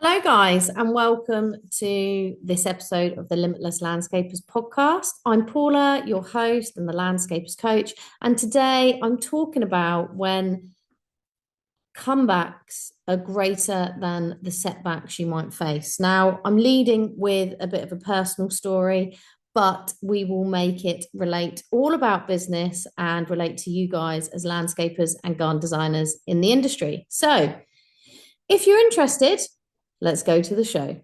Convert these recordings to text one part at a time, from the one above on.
Hello, guys, and welcome to this episode of the Limitless Landscapers podcast. I'm Paula, your host and the Landscapers coach, and today I'm talking about when comebacks are greater than the setbacks you might face. Now, I'm leading with a bit of a personal story, but we will make it relate all about business and relate to you guys as landscapers and garden designers in the industry. So, if you're interested, let's go to the show.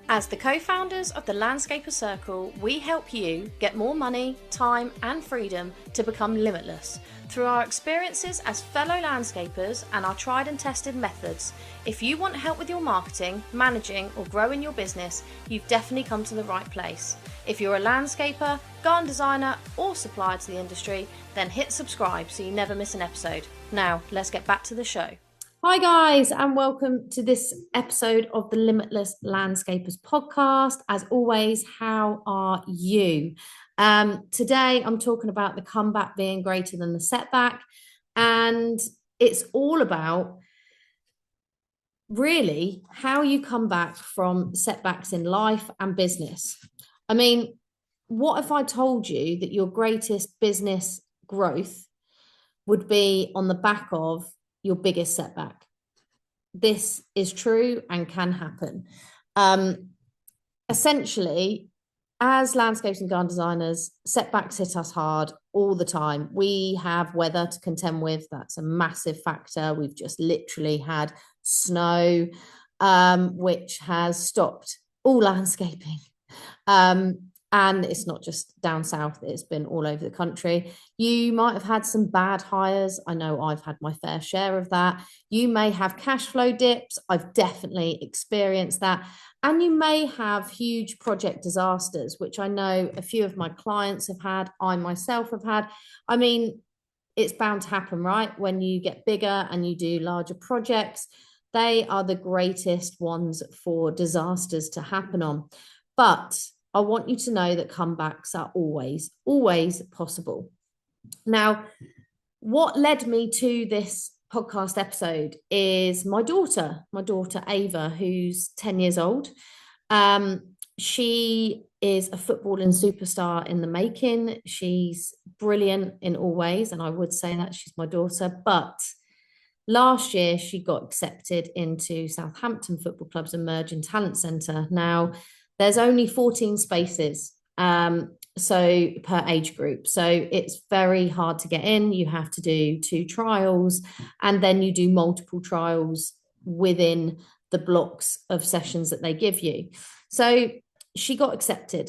As the co-founders of the Landscaper Circle, we help you get more money, time and freedom to become limitless. Through our experiences as fellow landscapers and our tried and tested methods, if you want help with your marketing, managing or growing your business, you've definitely come to the right place. If you're a landscaper, garden designer or supplier to the industry, then hit subscribe so you never miss an episode. Now, let's get back to the show. Hi, guys, and welcome to this episode of the Limitless Landscapers podcast. As always, how are you? Today, I'm talking about the comeback being greater than the setback, and it's all about really how you come back from setbacks in life and business. I mean, what if I told you that your greatest business growth would be on the back of your biggest setback? This is true and can happen. Essentially, as landscapes and garden designers, setbacks hit us hard all the time. We have weather to contend with. That's a massive factor. We've just literally had snow, which has stopped all landscaping. And it's not just down south, it's been all over the country. You might have had some bad hires. I know I've had my fair share of that. You may have cash flow dips. I've definitely experienced that. And you may have huge project disasters, which I know a few of my clients have had. I myself have had. I mean, it's bound to happen, right? When you get bigger and you do larger projects, they are the greatest ones for disasters to happen on. But I want you to know that comebacks are always possible. Now, what led me to this podcast episode is my daughter Ava, who's 10 years old. She is a footballing superstar in the making. She's brilliant in all ways, and I would say that she's my daughter. But last year, she got accepted into Southampton Football Club's Emerging Talent Centre. Now, there's only 14 spaces, so per age group. So it's very hard to get in. You have to do 2 trials, and then you do multiple trials within the blocks of sessions that they give you. So she got accepted.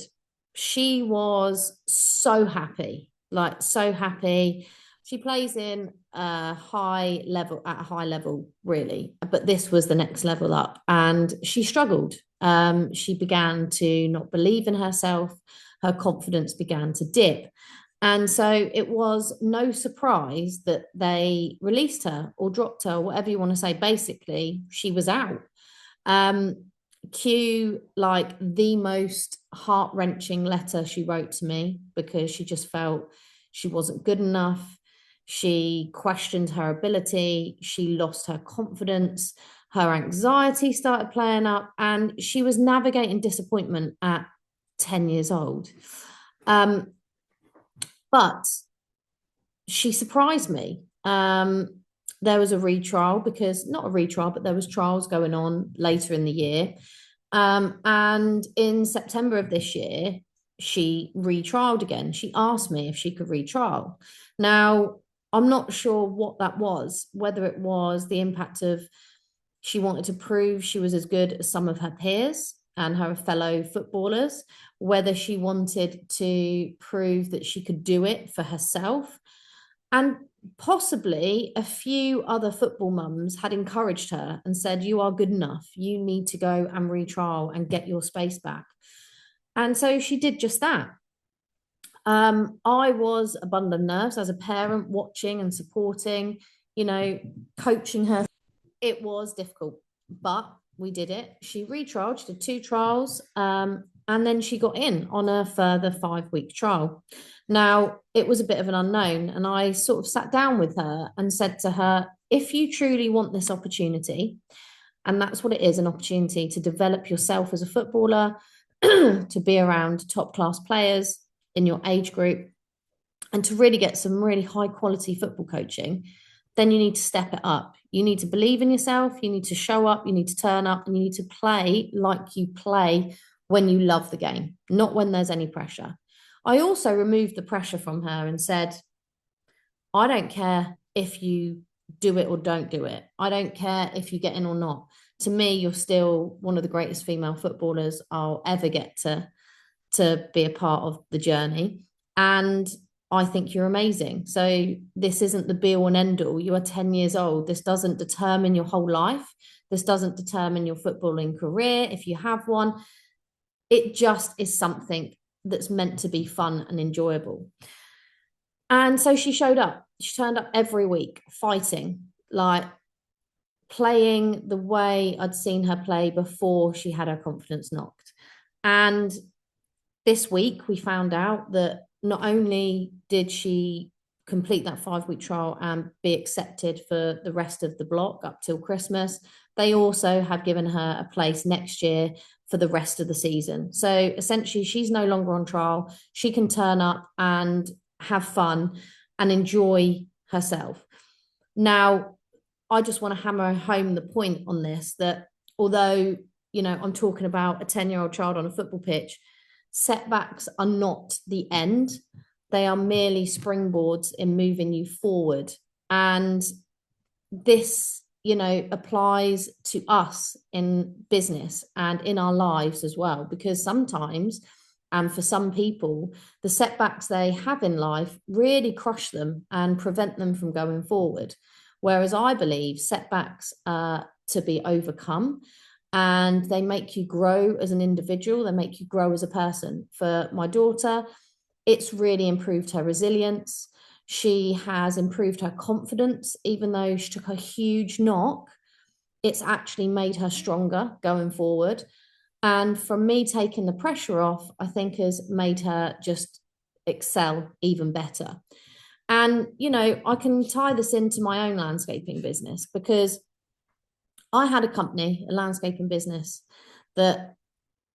She was so happy, like so happy. She plays in at a high level, really. But this was the next level up, and she struggled. She began to not believe in herself. Her confidence began to dip. And so it was no surprise that they released her or dropped her, or whatever you want to say. Basically, she was out. Cue like the most heart-wrenching letter she wrote to me, because she just felt she wasn't good enough. She questioned her ability. She lost her confidence. Her anxiety started playing up, and she was navigating disappointment at 10 years old. But she surprised me. There was a retrial, because not a retrial, but there was trials going on later in the year. And in September of this year, she retrialed again. She asked me if she could retrial. Now, I'm not sure what that was, whether it was the impact of she wanted to prove she was as good as some of her peers and her fellow footballers, whether she wanted to prove that she could do it for herself. And possibly a few other football mums had encouraged her and said, you are good enough. You need to go and retrial and get your space back. And so she did just that. I was a bundle of nerves as a parent, watching and supporting, coaching her. It was difficult, but we did it. She retrialed, she did 2 trials, and then she got in on a further 5-week trial. Now, it was a bit of an unknown, and I sort of sat down with her and said to her, if you truly want this opportunity, And that's what it is, an opportunity to develop yourself as a footballer, to be around top class players in your age group, and to really get some really high quality football coaching. Then you need to step it up. You need to believe in yourself. You need to show up. You need to turn up, and you need to play like you play when you love the game, not when there's any pressure. I also removed the pressure from her and said, I don't care if you do it or don't do it. I don't care if you get in or not. To me, you're still one of the greatest female footballers I'll ever get to be a part of the journey. And I think you're amazing. So this isn't the be all and end all. You are 10 years old. This doesn't determine your whole life. This doesn't determine your footballing career if you have one. It just is something that's meant to be fun and enjoyable. And so she showed up. She turned up every week, fighting, like playing the way I'd seen her play before she had her confidence knocked. And this week, we found out that not only did she complete that 5-week trial and be accepted for the rest of the block up till Christmas, they also have given her a place next year for the rest of the season. So essentially, she's no longer on trial. She can turn up and have fun and enjoy herself. Now, I just want to hammer home the point on this, that although, I'm talking about a 10-year-old child on a football pitch, setbacks are not the end. They are merely springboards in moving you forward. And this, applies to us in business and in our lives as well, because sometimes, and for some people, the setbacks they have in life really crush them and prevent them from going forward. Whereas I believe setbacks are to be overcome, and they make you grow as an individual. They make you grow as a person. For my daughter, it's really improved her resilience. She has improved her confidence. Even though she took a huge knock, it's actually made her stronger going forward. And from me taking the pressure off, I think has made her just excel even better. And, I can tie this into my own landscaping business, because I had a company, a landscaping business, that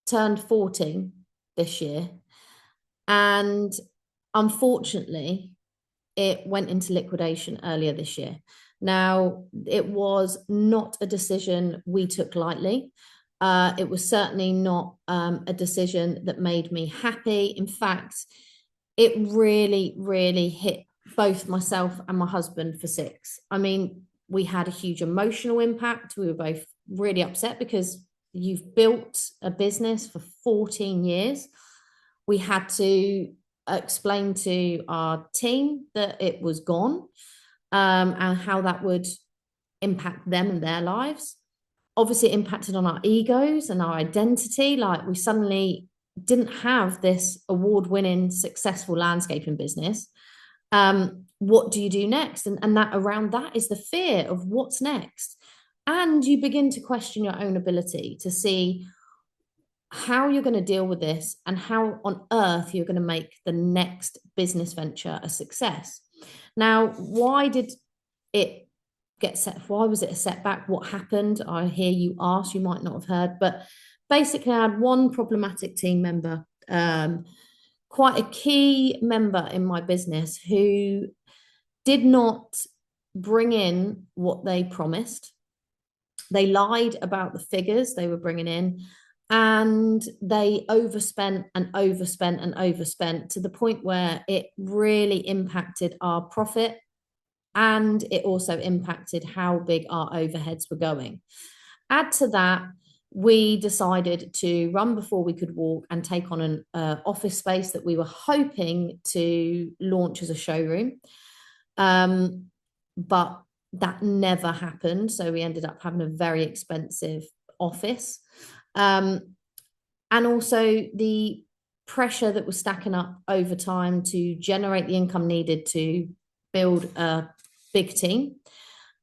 turned 40 this year. And unfortunately, it went into liquidation earlier this year. Now, it was not a decision we took lightly. It was certainly not a decision that made me happy. In fact, it really, really hit both myself and my husband for six. I mean, we had a huge emotional impact. We were both really upset, because you've built a business for 14 years. We had to explain to our team that it was gone, and how that would impact them and their lives. Obviously, it impacted on our egos and our identity. Like, we suddenly didn't have this award-winning, successful landscaping business. What do you do next? And that around that is the fear of what's next. And you begin to question your own ability to see how you're going to deal with this and how on earth you're going to make the next business venture a success. Now, why did it get set? Why was it a setback? What happened? I hear you ask, you might not have heard, but basically I had one problematic team member, quite a key member in my business, who did not bring in what they promised. They lied about the figures they were bringing in, and they overspent and overspent and overspent to the point where it really impacted our profit, and it also impacted how big our overheads were going. Add to that, we decided to run before we could walk and take on an office space that we were hoping to launch as a showroom. But that never happened. So we ended up having a very expensive office. And also the pressure that was stacking up over time to generate the income needed to build a big team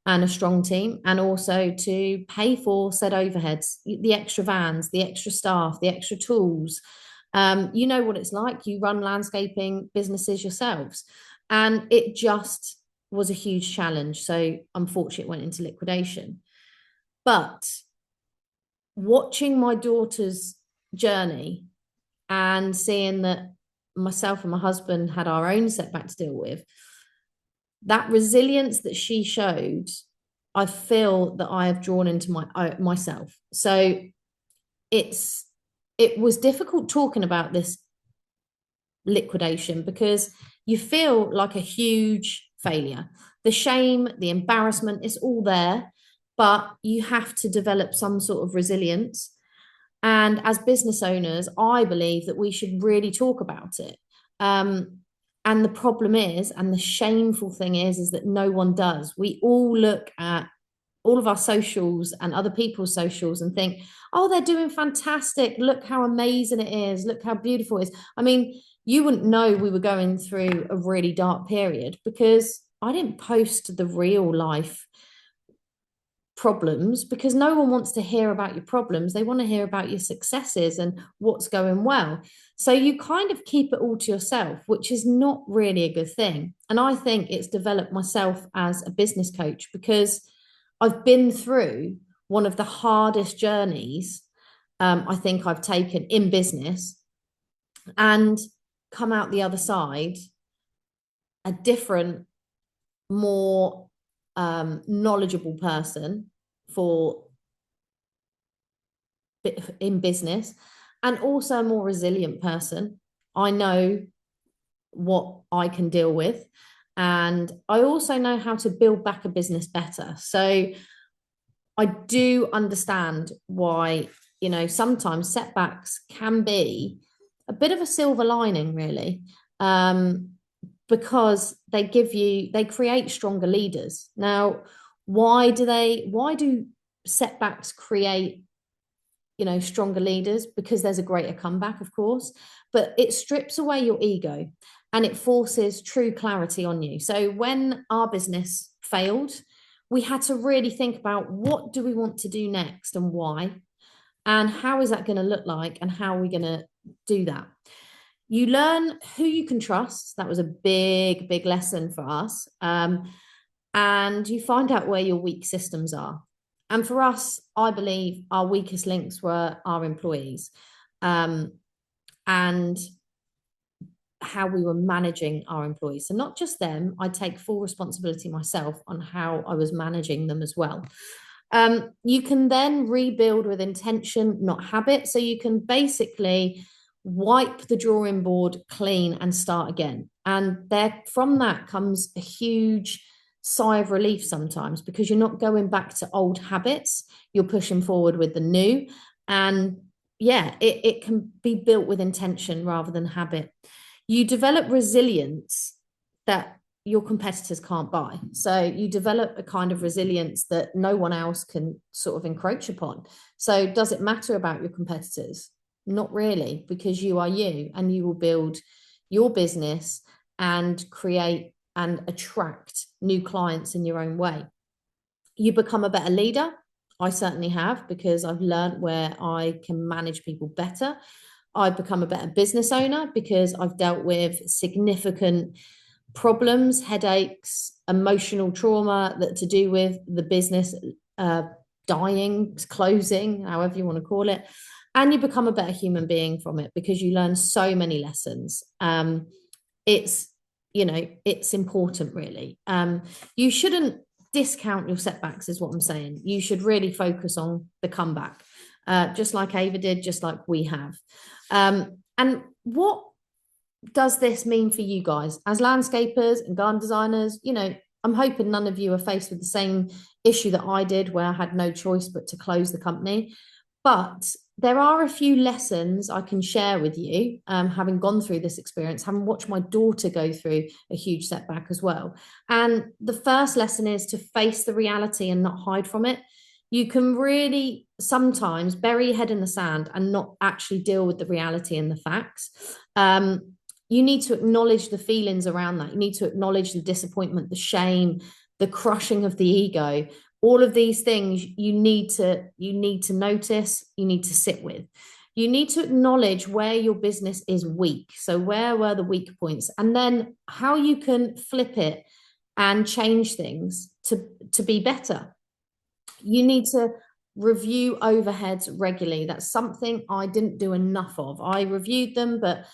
and a strong team, and also to pay for said overheads, the extra vans, the extra staff, the extra tools. You know what it's like. You run landscaping businesses yourselves. And it just was a huge challenge. So unfortunately, it went into liquidation. But watching my daughter's journey and seeing that myself and my husband had our own setback to deal with, that resilience that she showed, I feel that I have drawn into myself. So it was difficult talking about this liquidation because you feel like a huge failure. The shame, the embarrassment, it's all there, but you have to develop some sort of resilience. And as business owners, I believe that we should really talk about it. And the problem is, and the shameful thing is that no one does. We all look at all of our socials and other people's socials and think, oh, they're doing fantastic. Look how amazing it is. Look how beautiful it is. I mean, you wouldn't know we were going through a really dark period because I didn't post the real life problems, because no one wants to hear about your problems. They want to hear about your successes and what's going well. So you kind of keep it all to yourself, which is not really a good thing. And I think it's developed myself as a business coach because I've been through one of the hardest journeys I think I've taken in business, and come out the other side a different, more knowledgeable person for in business, and also a more resilient person. I know what I can deal with, and I also know how to build back a business better. So I do understand why, sometimes setbacks can be a bit of a silver lining, really, because they create stronger leaders. Now, why do setbacks create, stronger leaders? Because there's a greater comeback, of course, but it strips away your ego and it forces true clarity on you. So when our business failed, we had to really think about what do we want to do next and why, and how is that going to look like, and how are we going to do that. You learn who you can trust. That was a big, big lesson for us. And you find out where your weak systems are. And for us, I believe our weakest links were our employees, and how we were managing our employees. So not just them, I take full responsibility myself on how I was managing them as well. You can then rebuild with intention, not habit. So you can basically wipe the drawing board clean and start again. And there, from that comes a huge sigh of relief sometimes, because you're not going back to old habits. You're pushing forward with the new. And yeah, it can be built with intention rather than habit. You develop resilience that your competitors can't buy. So you develop a kind of resilience that no one else can sort of encroach upon. So does it matter about your competitors? Not really, because you are you, and you will build your business and create and attract new clients in your own way. You become a better leader. I certainly have, because I've learned where I can manage people better. I've become a better business owner because I've dealt with significant problems, headaches, emotional trauma that to do with the business dying, closing, however you want to call it. And you become a better human being from it because you learn so many lessons. It's important, really. You shouldn't discount your setbacks, is what I'm saying. You should really focus on the comeback, just like Ava did, just like we have. And what does this mean for you guys as landscapers and garden designers? I'm hoping none of you are faced with the same issue that I did, where I had no choice but to close the company. But there are a few lessons I can share with you, having gone through this experience, having watched my daughter go through a huge setback as well. And the first lesson is to face the reality and not hide from it. You can really sometimes bury your head in the sand and not actually deal with the reality and the facts. You need to acknowledge the feelings around that. You need to acknowledge the disappointment, the shame, the crushing of the ego. All of these things you need to notice, you need to sit with. You need to acknowledge where your business is weak. So where were the weak points? And then how you can flip it and change things to be better. You need to review overheads regularly. That's something I didn't do enough of. I reviewed them, but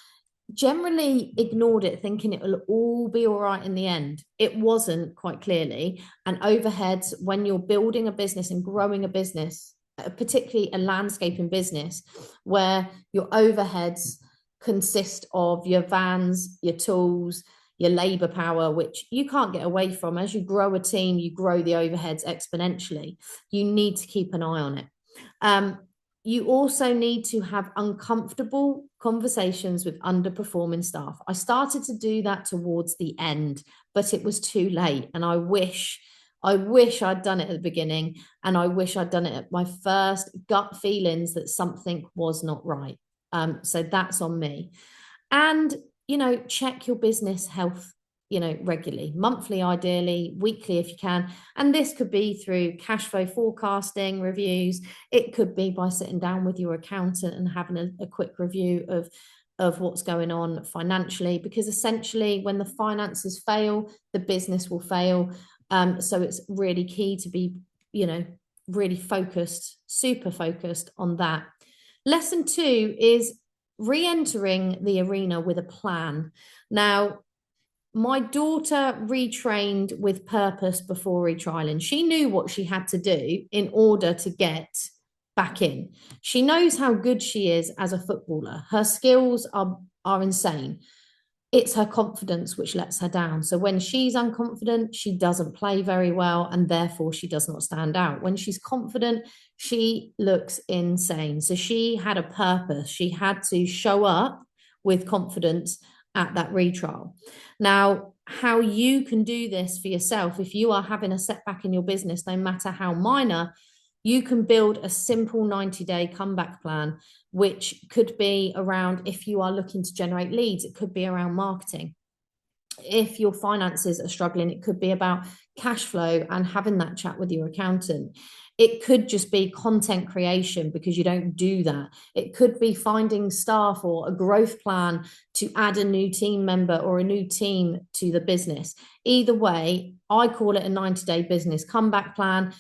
generally ignored it, thinking it will all be all right in the end. It wasn't, quite clearly. And overheads, when you're building a business and growing a business, particularly a landscaping business, where your overheads consist of your vans, your tools, your labor power, which you can't get away from. As you grow a team, you grow the overheads exponentially. You need to keep an eye on it. You also need to have uncomfortable conversations with underperforming staff. I started to do that towards the end, but it was too late. And I wish I'd done it at the beginning, and I wish I'd done it at my first gut feelings that something was not right. So that's on me. And, check your business health, regularly, monthly, ideally, weekly if you can. And this could be through cash flow forecasting reviews. It could be by sitting down with your accountant and having a quick review of what's going on financially, because essentially when the finances fail, the business will fail. So it's really key to be, really focused, super focused on that. Lesson 2 is re-entering the arena with a plan. Now, my daughter retrained with purpose before retrialing. She knew what she had to do in order to get back in. She knows how good she is as a footballer. Her skills are insane. It's her confidence which lets her down. So when she's unconfident, she doesn't play very well, and therefore she does not stand out. When she's confident, she looks insane. So she had a purpose. She had to show up with confidence at that retrial. Now, how you can do this for yourself, if you are having a setback in your business, no matter how minor, you can build a simple 90-day comeback plan, which could be around, if you are looking to generate leads, it could be around marketing. If your finances are struggling, it could be about cash flow and having that chat with your accountant. It could just be content creation because you don't do that. It could be finding staff or a growth plan to add a new team member or a new team to the business. Either way, I call it a 90-day business comeback plan.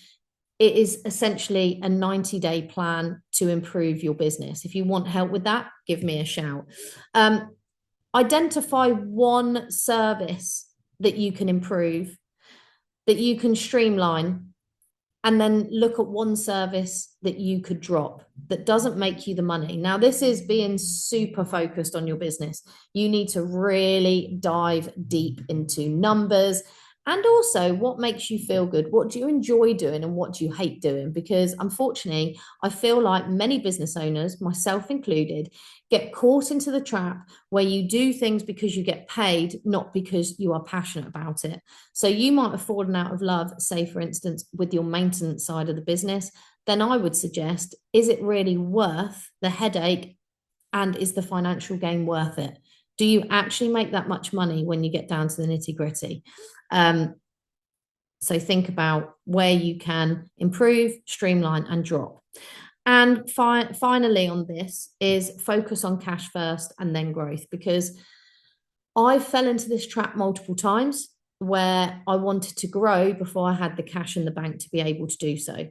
It is essentially a 90-day plan to improve your business. If you want help with that, give me a shout. Identify one service that you can improve, that you can streamline, and then look at one service that you could drop that doesn't make you the money. Now, this is being super focused on your business. You need to really dive deep into numbers. And also, what makes you feel good? What do you enjoy doing and what do you hate doing? Because unfortunately, I feel like many business owners, myself included, get caught into the trap where you do things because you get paid, not because you are passionate about it. So you might have fallen out of love, say, for instance, with your maintenance side of the business. Then I would suggest, is it really worth the headache, and is the financial gain worth it? Do you actually make that much money when you get down to the nitty-gritty? So think about where you can improve, streamline, and drop. And finally on this is focus on cash first and then growth, because I fell into this trap multiple times where I wanted to grow before I had the cash in the bank to be able to do so.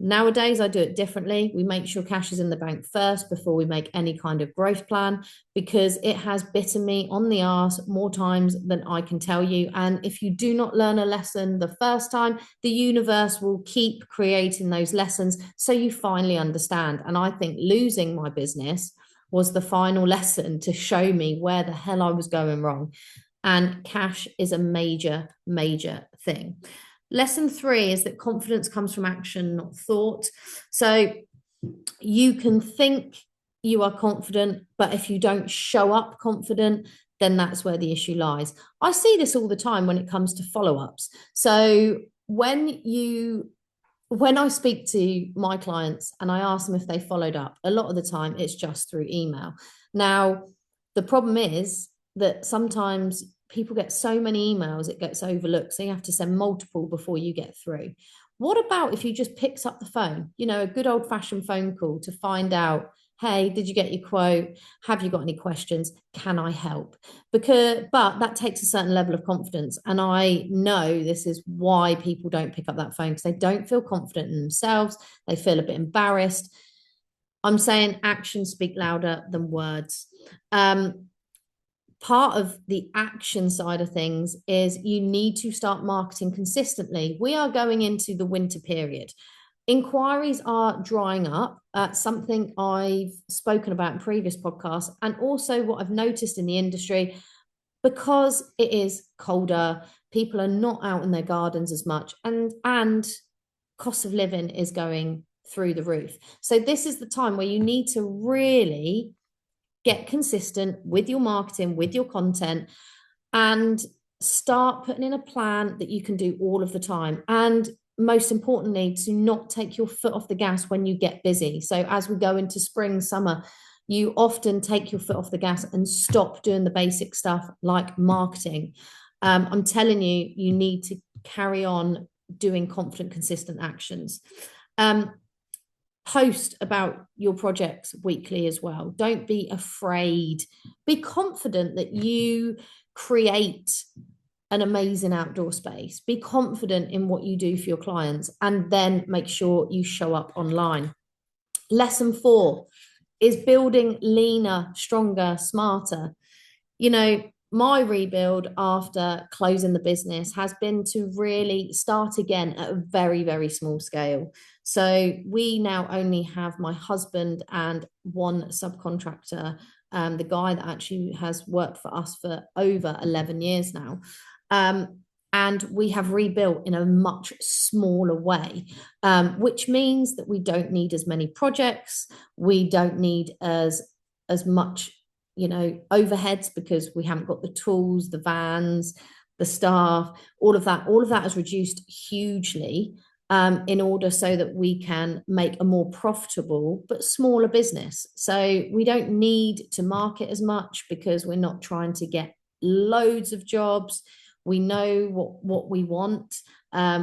Nowadays, I do it differently. We make sure cash is in the bank first before we make any kind of growth plan, because it has bitten me on the arse more times than I can tell you. And if you do not learn a lesson the first time, the universe will keep creating those lessons so you finally understand. And I think losing my business was the final lesson to show me where the hell I was going wrong. And cash is a major, major thing. Lesson 3 is that confidence comes from action, not thought. So you can think you are confident, but if you don't show up confident, then that's where the issue lies. I see this all the time when it comes to follow-ups. So when I speak to my clients and I ask them if they followed up, a lot of the time it's just through email. Now, the problem is that sometimes people get so many emails, it gets overlooked. So you have to send multiple before you get through. What about if you just picked up the phone, a good old fashioned phone call to find out hey, did you get your quote? Have you got any questions? Can I help? But that takes a certain level of confidence. And I know this is why people don't pick up that phone, because they don't feel confident in themselves. They feel a bit embarrassed. I'm saying actions speak louder than words. Part of the action side of things is you need to start marketing consistently. We are going into the winter period. Inquiries are drying up. Something I've spoken about in previous podcasts, and also what I've noticed in the industry, because it is colder, people are not out in their gardens as much, and cost of living is going through the roof. So this is the time where you need to really get consistent with your marketing, with your content, and start putting in a plan that you can do all of the time. And most importantly, to not take your foot off the gas when you get busy. So as we go into spring, summer, you often take your foot off the gas and stop doing the basic stuff like marketing. I'm telling you, you need to carry on doing confident, consistent actions. Post about your projects weekly as well. Don't be afraid. Be confident that you create an amazing outdoor space. Be confident in what you do for your clients, and then make sure you show up online. Lesson 4 is building leaner, stronger, smarter. You know, my rebuild after closing the business has been to really start again at a very, very small scale. So we now only have my husband and one subcontractor, the guy that actually has worked for us for over 11 years now. And we have rebuilt in a much smaller way, which means that we don't need as many projects. We don't need as much, you know, overheads, because we haven't got the tools, the vans, the staff, all of that has reduced hugely, in order so that we can make a more profitable but smaller business. So we don't need to market as much, because we're not trying to get loads of jobs. We know what we want.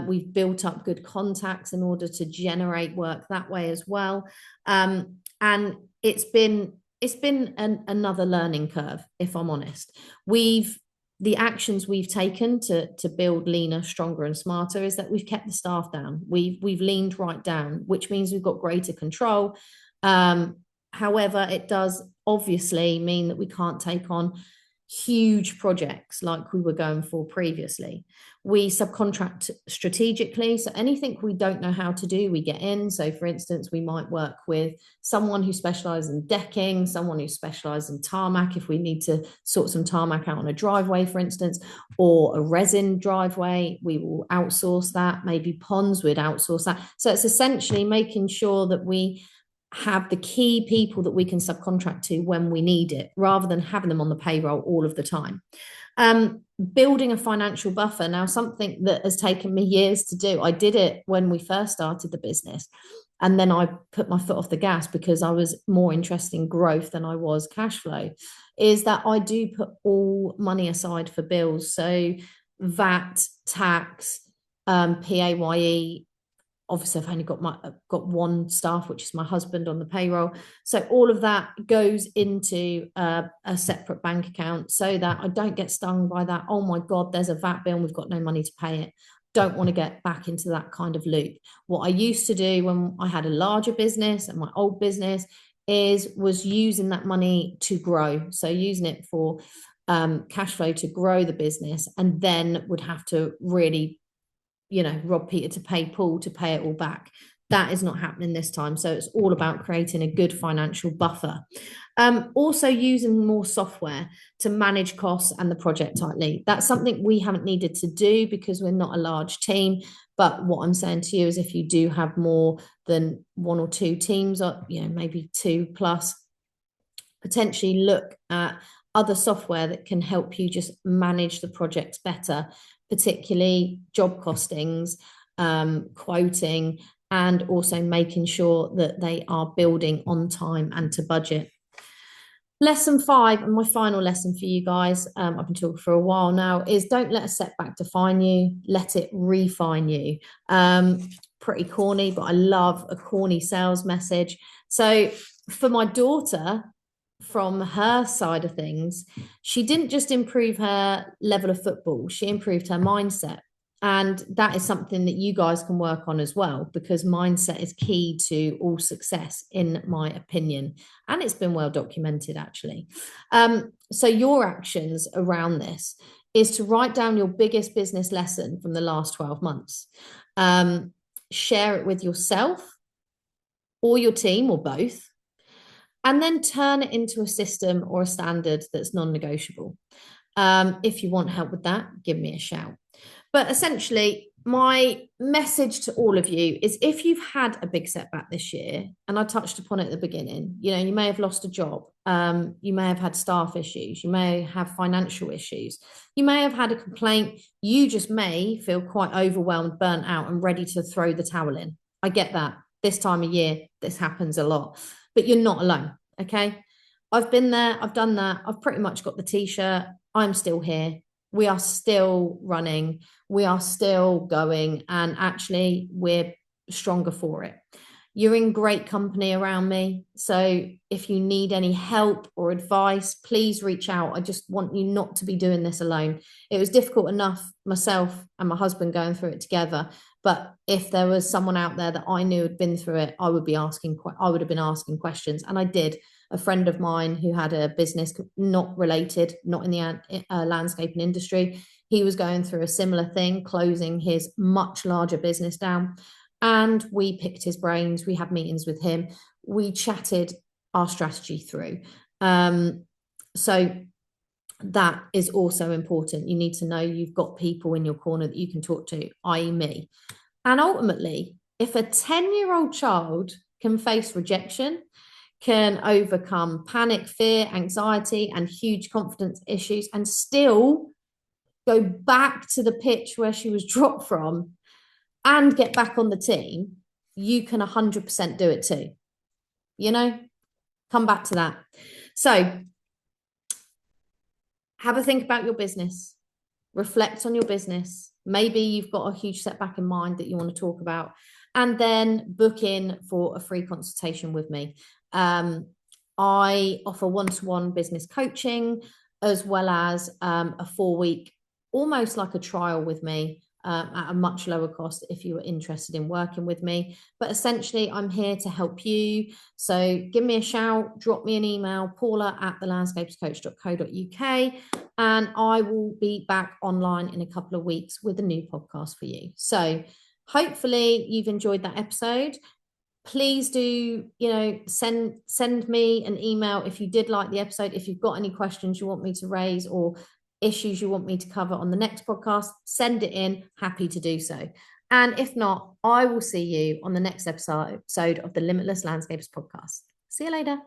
We've built up good contacts in order to generate work that way as well. And it's been another learning curve, if I'm honest. The actions we've taken to build leaner, stronger, and smarter is that we've kept the staff down. We've leaned right down, which means we've got greater control. However, it does obviously mean that we can't take on huge projects like we were going for previously. We subcontract strategically. So anything we don't know how to do, we get in. So for instance, we might work with someone who specializes in decking, someone who specializes in tarmac, if we need to sort some tarmac out on a driveway, for instance, or a resin driveway, we will outsource that. Maybe ponds, we'd outsource that. So it's essentially making sure that we have the key people that we can subcontract to when we need it, rather than having them on the payroll all of the time. Building a financial buffer. Now, something that has taken me years to do. I did it when we first started the business, and then I put my foot off the gas because I was more interested in growth than I was cash flow, is that I do put all money aside for bills. So VAT, tax, PAYE. Obviously, I've only got one staff, which is my husband, on the payroll. So all of that goes into a separate bank account, so that I don't get stung by that. Oh my God, there's a VAT bill and we've got no money to pay it. Don't want to get back into that kind of loop. What I used to do when I had a larger business and my old business was using that money to grow. So using it for cash flow to grow the business, and then would have to really, you know, rob Peter to pay Paul to pay it all back. That is not happening this time. So it's all about creating a good financial buffer. Also using more software to manage costs and the project tightly. That's something we haven't needed to do because we're not a large team. But what I'm saying to you is, if you do have more than one or two teams, or, you know, maybe 2+, potentially look at other software that can help you just manage the projects better, particularly job costings, quoting, and also making sure that they are building on time and to budget. Lesson 5, and my final lesson for you guys, I've been talking for a while now, is don't let a setback define you, let it refine you. pretty corny, but I love a corny sales message. So for my daughter, from her side of things, she didn't just improve her level of football, she improved her mindset. And that is something that you guys can work on as well, because mindset is key to all success, in my opinion. And it's been well documented, actually. So your actions around this is to write down your biggest business lesson from the last 12 months. Share it with yourself or your team or both, and then turn it into a system or a standard that's non-negotiable. If you want help with that, give me a shout. But essentially, my message to all of you is, if you've had a big setback this year, and I touched upon it at the beginning, you may have lost a job, you may have had staff issues, you may have financial issues, you may have had a complaint, you just may feel quite overwhelmed, burnt out, and ready to throw the towel in. I get that. This time of year, this happens a lot, but you're not alone, okay? I've been there, I've done that, I've pretty much got the t-shirt, I'm still here. We are still running, we are still going, and actually we're stronger for it. You're in great company around me. So if you need any help or advice, please reach out. I just want you not to be doing this alone. It was difficult enough, myself and my husband going through it together. But if there was someone out there that I knew had been through it, I would have been asking questions. And I did. A friend of mine who had a business not related, not in the landscaping industry, he was going through a similar thing, closing his much larger business down. And we picked his brains. We had meetings with him. We chatted our strategy through. So that is also important. You need to know you've got people in your corner that you can talk to, i.e. me. And ultimately, if a 10-year-old child can face rejection, can overcome panic, fear, anxiety, and huge confidence issues, and still go back to the pitch where she was dropped from and get back on the team, you can 100% do it too. Come back to that. So have a think about your business, reflect on your business. Maybe you've got a huge setback in mind that you want to talk about, and then book in for a free consultation with me. I offer one-to-one business coaching, as well as a 4-week, almost like a trial with me, at a much lower cost if you are interested in working with me. But essentially, I'm here to help you. So give me a shout, drop me an email, paula@thelandscapescoach.co.uk, and I will be back online in a couple of weeks with a new podcast for you. So hopefully you've enjoyed that episode. Please do, send me an email if you did like the episode. If you've got any questions you want me to raise or issues you want me to cover on the next podcast, send it in. Happy to do so. And if not, I will see you on the next episode of the Limitless Landscapers podcast. See you later.